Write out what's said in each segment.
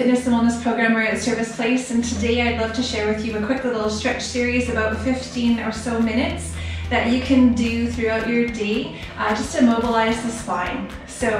fitness and wellness programmer at Service Place, and today I'd love to share with you a quick little stretch series, about 15 or so minutes, that you can do throughout your day just to mobilize the spine. So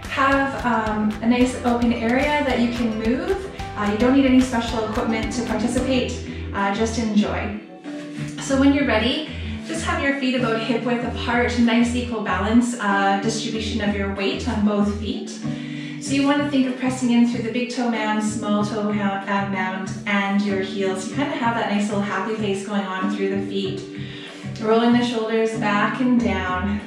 have a nice open area that you can move. You don't need any special equipment to participate, just enjoy. So when you're ready, just have your feet about hip width apart, nice equal balance, distribution of your weight on both feet. So you want to think of pressing in through the big toe mound, small toe mound, and your heels. You kind of have that nice little happy face going on through the feet. Rolling the shoulders back and down.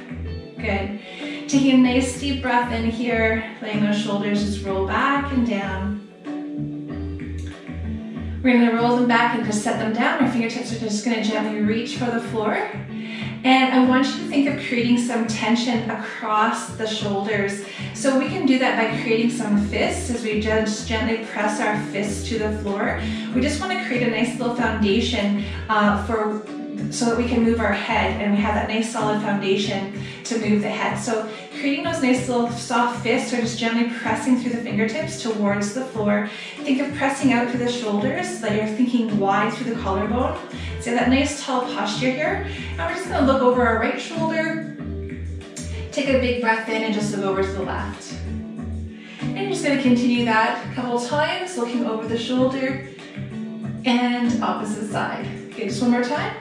Good. Taking a nice deep breath in here, letting those shoulders just roll back and down. We're going to roll them back and just set them down. Our fingertips are just going to gently reach for the floor. And I want you to think of creating some tension across the shoulders. So we can do that by creating some fists as we just gently press our fists to the floor. We just want to create a nice little foundation so that we can move our head, and we have that nice solid foundation to move the head. So creating those nice little soft fists, or just gently pressing through the fingertips towards the floor. Think of pressing out through the shoulders so that you're thinking wide through the collarbone. So that nice tall posture here. Now we're just going to look over our right shoulder. Take a big breath in and just look over to the left. And you're just going to continue that a couple times, looking over the shoulder and opposite side. Okay, just one more time.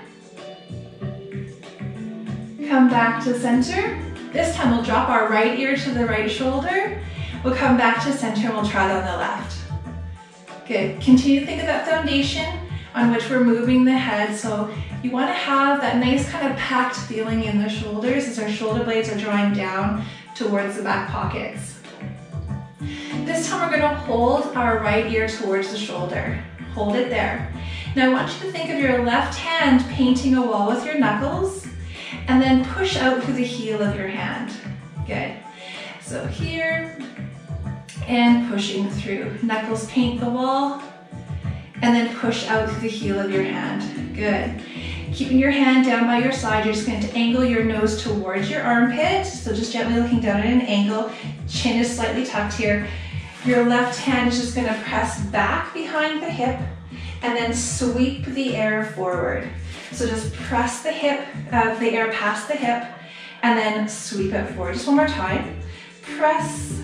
Come back to center. This time we'll drop our right ear to the right shoulder. We'll come back to center and we'll try it on the left. Good. Continue to think of that foundation on which we're moving the head. So you want to have that nice kind of packed feeling in the shoulders as our shoulder blades are drawing down towards the back pockets. This time we're going to hold our right ear towards the shoulder. Hold it there. Now I want you to think of your left hand painting a wall with your knuckles, and then push out through the heel of your hand. Good. So here, and pushing through. Knuckles paint the wall, and then push out through the heel of your hand. Good. Keeping your hand down by your side, you're just going to angle your nose towards your armpit. So just gently looking down at an angle. Chin is slightly tucked here. Your left hand is just going to press back behind the hip, and then sweep the air forward. So just press the air past the hip, and then sweep it forward. Just one more time. Press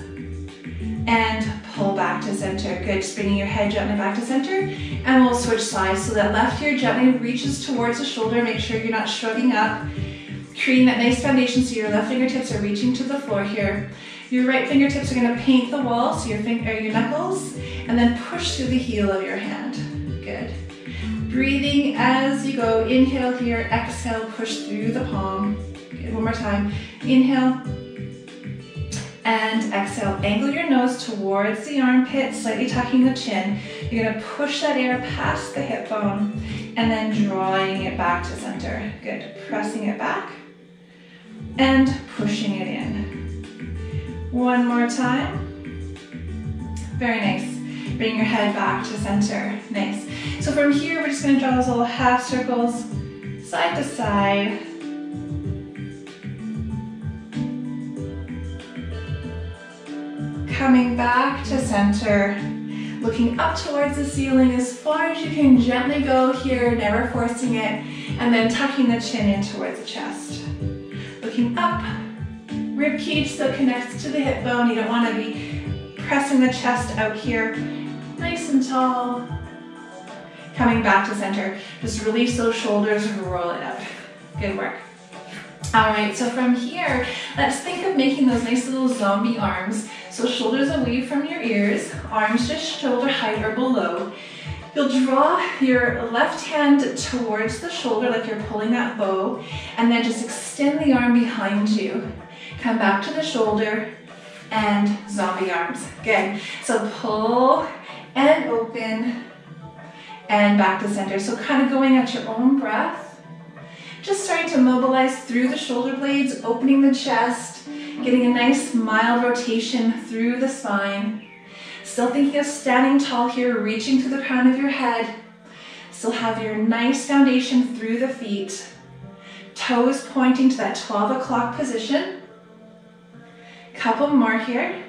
and pull back to center. Good, just bringing your head gently back to center, and we'll switch sides. So that left ear gently reaches towards the shoulder. Make sure you're not shrugging up. Creating that nice foundation so your left fingertips are reaching to the floor here. Your right fingertips are going to paint the wall, so your knuckles, and then push through the heel of your hand. Good. Breathing as you go. Inhale here, exhale, push through the palm. Good, one more time. Inhale and exhale. Angle your nose towards the armpit, slightly tucking the chin. You're going to push that air past the hip bone and then drawing it back to center. Good. Pressing it back and pushing it in. One more time. Very nice. Bring your head back to center. Nice. So from here, we're just going to draw those little half circles, side to side. Coming back to center, looking up towards the ceiling as far as you can gently go here, never forcing it, and then tucking the chin in towards the chest. Looking up, rib cage still connects to the hip bone. You don't want to be pressing the chest out here. Nice and tall. Coming back to center. Just release those shoulders and roll it up. Good work. All right, so from here, let's think of making those nice little zombie arms. So shoulders away from your ears, arms just shoulder height or below. You'll draw your left hand towards the shoulder like you're pulling that bow, and then just extend the arm behind you. Come back to the shoulder and zombie arms. Good. So pull and open and back to center. So kind of going at your own breath. Just starting to mobilize through the shoulder blades, opening the chest, getting a nice mild rotation through the spine. Still thinking of standing tall here, reaching to the crown of your head. Still have your nice foundation through the feet. Toes pointing to that 12 o'clock position. Couple more here.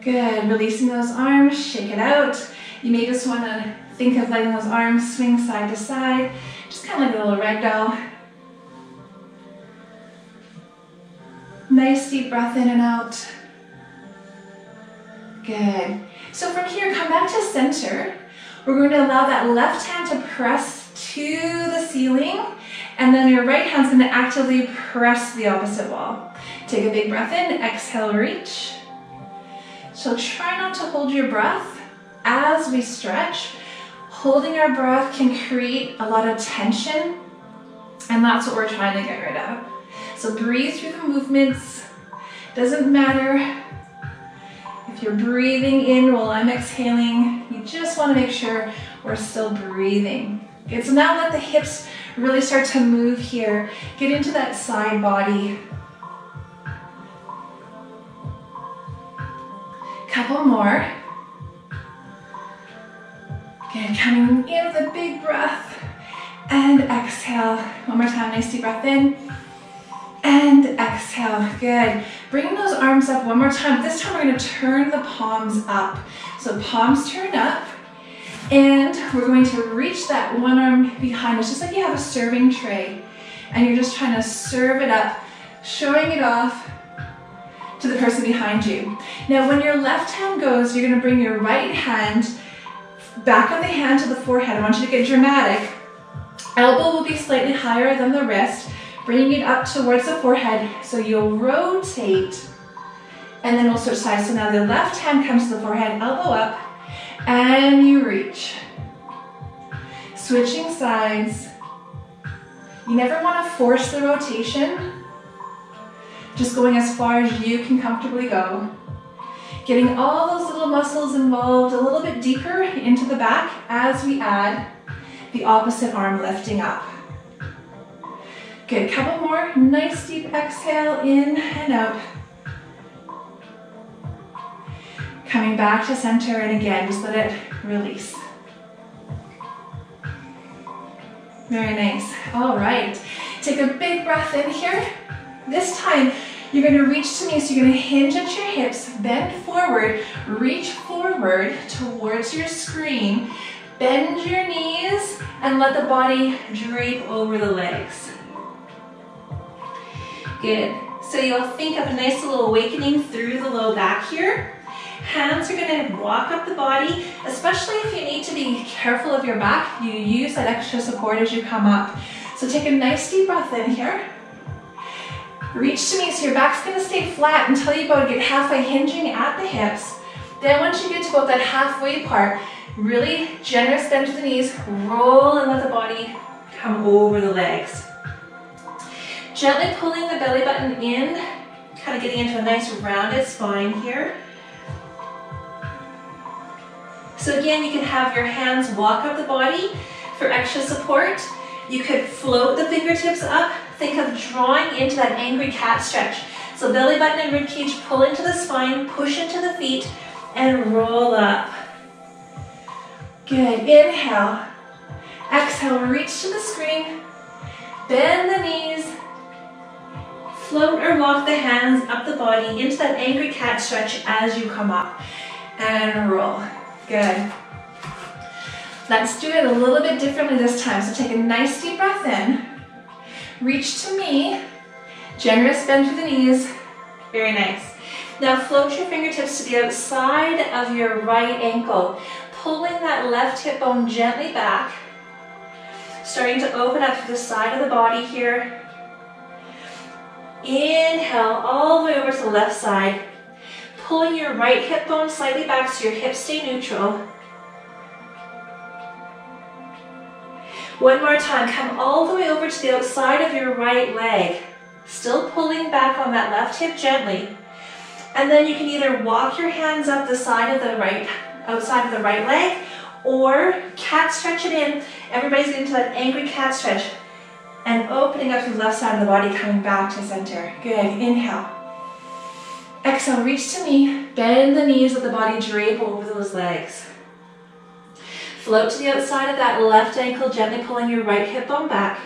Good, releasing those arms, shake it out. You may just want to think of letting those arms swing side to side, just kind of like a little ragdoll. Nice deep breath in and out. Good. So from here, come back to center. We're going to allow that left hand to press to the ceiling, and then your right hand's going to actively press the opposite wall. Take a big breath in, exhale, reach. So try not to hold your breath as we stretch. Holding our breath can create a lot of tension, and that's what we're trying to get rid of. So breathe through the movements. Doesn't matter if you're breathing in while I'm exhaling. You just want to make sure we're still breathing. Okay, so now let the hips really start to move here. Get into that side body. Couple more. Good, coming in with a big breath and exhale. One more time, nice deep breath in and exhale. Good. Bringing those arms up one more time. This time we're going to turn the palms up. So palms turn up, and we're going to reach that one arm behind us, just like you have a serving tray, and you're just trying to serve it up, showing it off to the person behind you. Now when your left hand goes, you're going to bring your right hand back of the hand to the forehead. I want you to get dramatic. Elbow will be slightly higher than the wrist, bringing it up towards the forehead. So you'll rotate, and then we'll switch sides. So now the left hand comes to the forehead, elbow up, and you reach. Switching sides. You never want to force the rotation. Just going as far as you can comfortably go. Getting all those little muscles involved a little bit deeper into the back as we add the opposite arm lifting up. Good, couple more. Nice deep exhale in and out. Coming back to center, and again, just let it release. Very nice. All right, take a big breath in here. This time, you're going to reach to me, so you're going to hinge at your hips, bend forward, reach forward towards your screen, bend your knees, and let the body drape over the legs. Good. So you'll think of a nice little awakening through the low back here. Hands are going to walk up the body, especially if you need to be careful of your back. You use that extra support as you come up. So take a nice deep breath in here. Reach to me, so your back's going to stay flat until you go to get halfway, hinging at the hips. Then once you get to about that halfway part, really generous bend to the knees, roll and let the body come over the legs. Gently pulling the belly button in, kind of getting into a nice rounded spine here. So again, you can have your hands walk up the body for extra support. You could float the fingertips up. Think of drawing into that angry cat stretch. So belly button and ribcage pull into the spine, push into the feet, and roll up. Good, inhale. Exhale, reach to the screen. Bend the knees. Float or walk the hands up the body into that angry cat stretch as you come up. And roll. Good. Let's do it a little bit differently this time. So take a nice deep breath in. Reach to me. Generous bend to the knees. Very nice. Now float your fingertips to the outside of your right ankle. Pulling that left hip bone gently back. Starting to open up to the side of the body here. Inhale all the way over to the left side. Pulling your right hip bone slightly back so your hips stay neutral. One more time, come all the way over to the outside of your right leg. Still pulling back on that left hip gently. And then you can either walk your hands up the side of the right, outside of the right leg, or cat stretch it in. Everybody's getting to that angry cat stretch. And opening up to the left side of the body, coming back to center. Good, inhale. Exhale, reach to me. Bend the knees, let the body drape over those legs. Float to the outside of that left ankle, gently pulling your right hip bone back.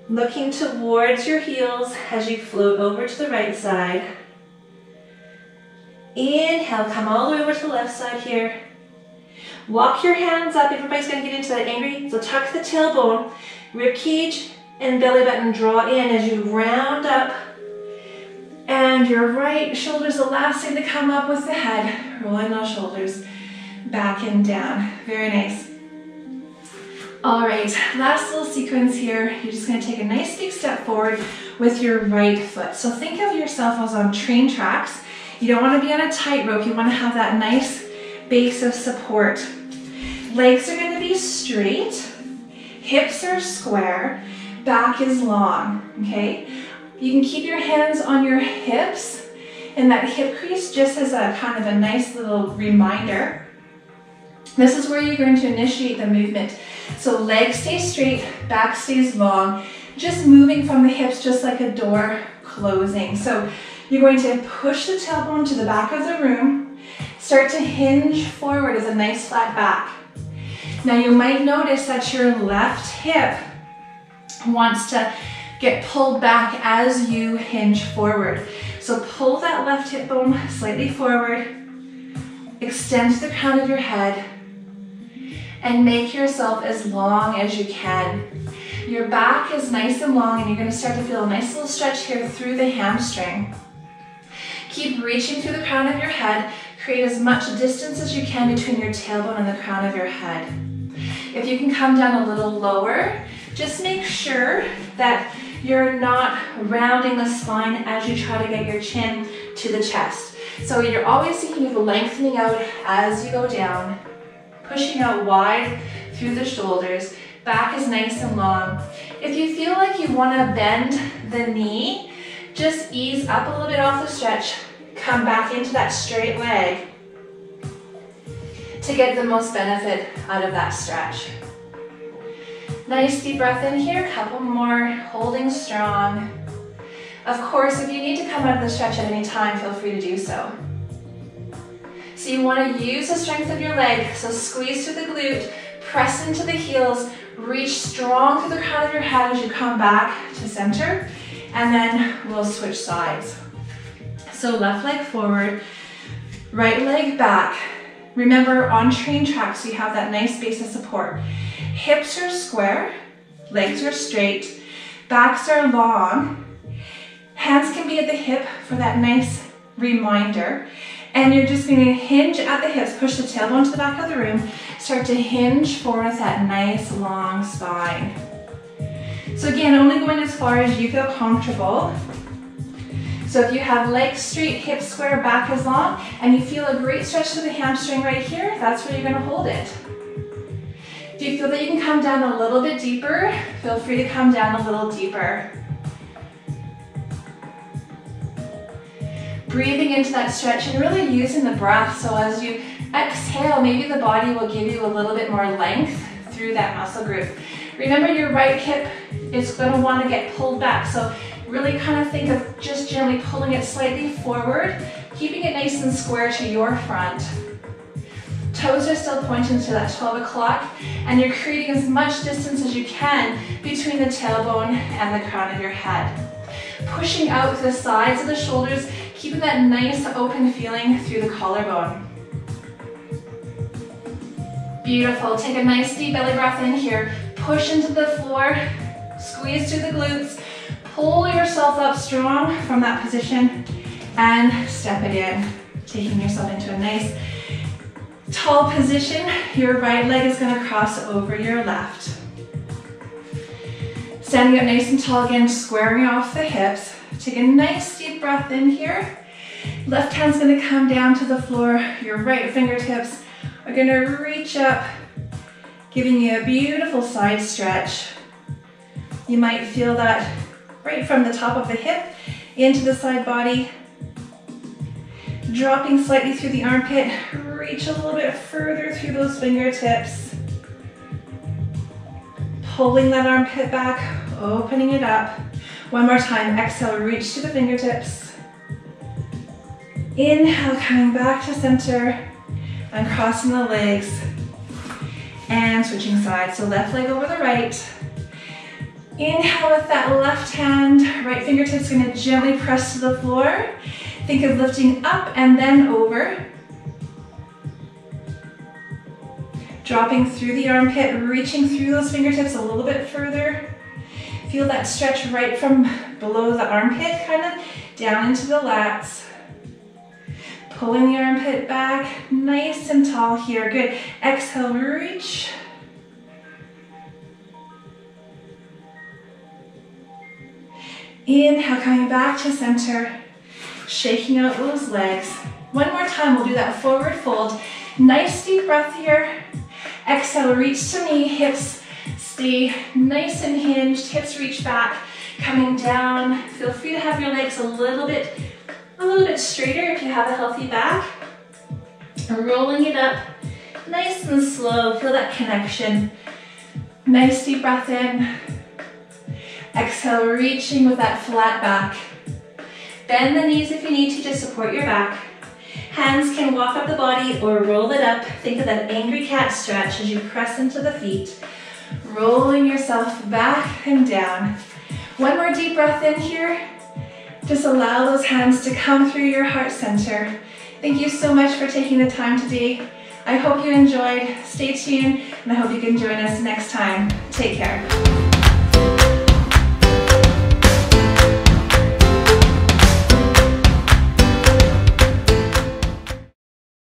Looking towards your heels as you float over to the right side. Inhale, come all the way over to the left side here. Walk your hands up. Everybody's going to get into that angry. So tuck the tailbone, rib cage and belly button draw in as you round up. And your right shoulder is the last thing to come up with the head. Rolling those shoulders back and down. Very nice. All right, last little sequence here. You're just going to take a nice big step forward with your right foot. So think of yourself as on train tracks. You don't want to be on a tightrope. You want to have that nice base of support. Legs are going to be straight. Hips are square. Back is long, okay? You can keep your hands on your hips and that hip crease just as a kind of a nice little reminder. This is where you're going to initiate the movement. So legs stay straight, back stays long, just moving from the hips just like a door closing. So you're going to push the tailbone to the back of the room, start to hinge forward as a nice flat back. Now you might notice that your left hip wants to get pulled back as you hinge forward. So pull that left hip bone slightly forward, extend to the crown of your head, and make yourself as long as you can. Your back is nice and long and you're going to start to feel a nice little stretch here through the hamstring. Keep reaching through the crown of your head. Create as much distance as you can between your tailbone and the crown of your head. If you can come down a little lower, just make sure that you're not rounding the spine as you try to get your chin to the chest. So you're always thinking of lengthening out as you go down, pushing out wide through the shoulders. Back is nice and long. If you feel like you want to bend the knee, just ease up a little bit off the stretch. Come back into that straight leg to get the most benefit out of that stretch. Nice deep breath in here, couple more, holding strong. Of course, if you need to come out of the stretch at any time, feel free to do so. So you want to use the strength of your leg, so squeeze through the glute, press into the heels, reach strong through the crown of your head as you come back to center, and then we'll switch sides. So left leg forward, right leg back. Remember, on train tracks, you have that nice base of support. Hips are square, legs are straight, backs are long. Hands can be at the hip for that nice reminder. And you're just going to hinge at the hips, push the tailbone to the back of the room, start to hinge forward with that nice long spine. So again, only going as far as you feel comfortable. So if you have legs straight, hips square, back is long, and you feel a great stretch to the hamstring right here, that's where you're going to hold it. If you feel that you can come down a little bit deeper, feel free to come down a little deeper. Breathing into that stretch and really using the breath, so as you exhale, maybe the body will give you a little bit more length through that muscle group. Remember, your right hip is going to want to get pulled back, so really kind of think of just gently pulling it slightly forward, keeping it nice and square to your front. Toes are still pointing to that 12 o'clock, and you're creating as much distance as you can between the tailbone and the crown of your head. Pushing out to the sides of the shoulders, keeping that nice open feeling through the collarbone. Beautiful. Take a nice deep belly breath in here. Push into the floor, squeeze through the glutes, pull yourself up strong from that position, and step it in, taking yourself into a nice tall position. Your right leg is going to cross over your left. Standing up nice and tall again, squaring off the hips. Take a nice deep breath in here. Left hand's going to come down to the floor. Your right fingertips are going to reach up, giving you a beautiful side stretch. You might feel that right from the top of the hip into the side body. Dropping slightly through the armpit, reach a little bit further through those fingertips. Pulling that armpit back, opening it up. One more time, exhale, reach to the fingertips. Inhale, coming back to center and crossing the legs and switching sides. So left leg over the right. Inhale with that left hand, right fingertips going to gently press to the floor. Think of lifting up and then over. Dropping through the armpit, reaching through those fingertips a little bit further. Feel that stretch right from below the armpit, kind of down into the lats. Pulling the armpit back, nice and tall here. Good. Exhale, reach. Inhale, coming back to center. Shaking out those legs. One more time, we'll do that forward fold. Nice deep breath here. Exhale, reach to knee, hips stay nice and hinged, hips reach back, coming down. Feel free to have your legs a little bit straighter if you have a healthy back. Rolling it up, nice and slow, feel that connection. Nice deep breath in. Exhale, reaching with that flat back. Bend the knees if you need to support your back. Hands can walk up the body or roll it up. Think of that angry cat stretch as you press into the feet. Rolling yourself back and down. One more deep breath in here. Just allow those hands to come through your heart center. Thank you so much for taking the time today. I hope you enjoyed. Stay tuned, and I hope you can join us next time. Take care.